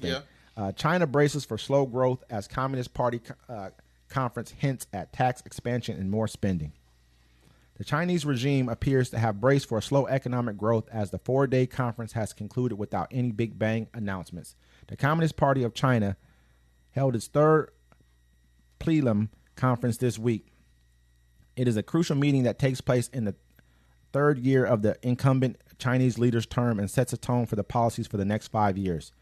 Yeah. China braces for slow growth as Communist Party conference hints at tax expansion and more spending. The Chinese regime appears to have braced for a slow economic growth as the 4-day conference has concluded without any big bang announcements. The Communist Party of China held its Third Plenum conference this week. It is a crucial meeting that takes place in the third year of the incumbent Chinese leader's term and sets a tone for the policies for the next 5 years.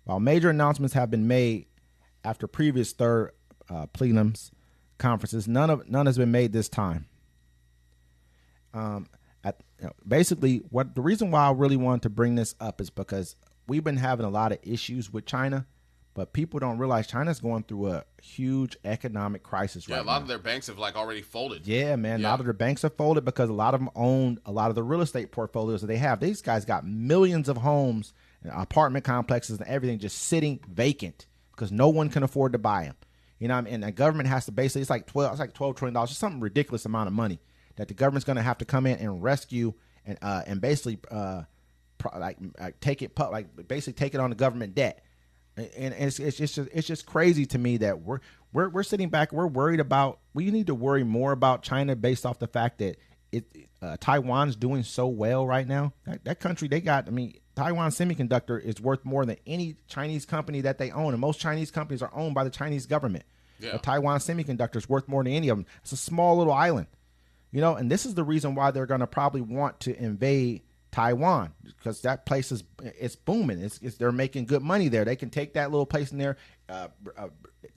While major announcements have been made after previous Third Plenums conferences, none has been made this time. Basically, what the reason why I really wanted to bring this up is because we've been having a lot of issues with China, but people don't realize China's going through a huge economic crisis right now. Yeah, a lot of their banks have already folded. Yeah, man. A lot of their banks have folded because a lot of them own a lot of the real estate portfolios that they have. These guys got millions of homes and apartment complexes and everything just sitting vacant because no one can afford to buy them. You know what I mean? And the government has to basically, it's like $12 trillion, just some ridiculous amount of money that the government's going to have to come in and rescue and basically take it, basically take it on the government debt. And it's just crazy to me that we're sitting back. We're worried about. We need to worry more about China based off the fact that Taiwan's doing so well right now. That country, they got. I mean, Taiwan Semiconductor is worth more than any Chinese company that they own, and most Chinese companies are owned by the Chinese government. Yeah. But Taiwan Semiconductor is worth more than any of them. It's a small little island, you know. And this is the reason why they're going to probably want to invade Taiwan, because that place it's booming. They're making good money there. They can take that little place in there,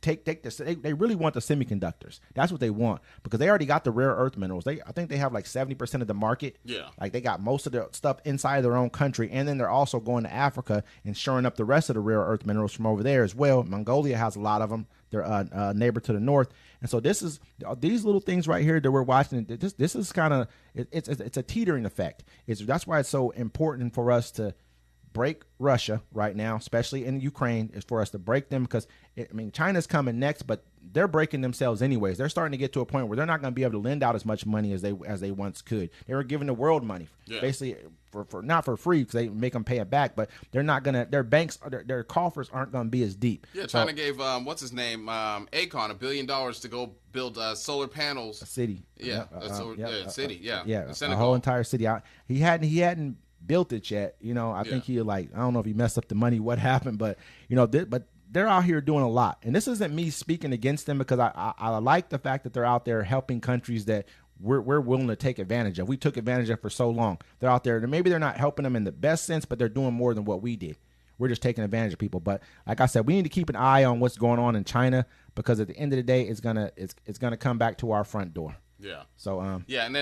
take this. They really want the semiconductors. That's what they want because they already got the rare earth minerals. I think they have like 70% of the market. Yeah, like they got most of the stuff inside their own country, and then they're also going to Africa and shoring up the rest of the rare earth minerals from over there as well. Mongolia has a lot of them. They're a neighbor to the north. And so this is these little things right here that we're watching. This is kind of it's a teetering effect. That's why it's so important for us to break Russia right now, especially in Ukraine, is for us to break them because China's coming next, but they're breaking themselves anyways. They're starting to get to a point where they're not going to be able to lend out as much money as they once could. They were giving the world money, basically for not for free because they make them pay it back, but they're not gonna. Their banks, their coffers aren't going to be as deep. Yeah, China gave what's his name, Akon, $1 billion to go build solar panels. A city, city, a whole entire city. He hadn't built it yet. I think I don't know if he messed up the money, what happened, but but they're out here doing a lot. And this isn't me speaking against them because I like the fact that they're out there helping countries that we're willing to take advantage of. We took advantage of for so long. They're out there. Maybe they're not helping them in the best sense, but they're doing more than what we did. We're just taking advantage of people. But like I said, we need to keep an eye on what's going on in China because at the end of the day, it's gonna come back to our front door. Yeah. So and then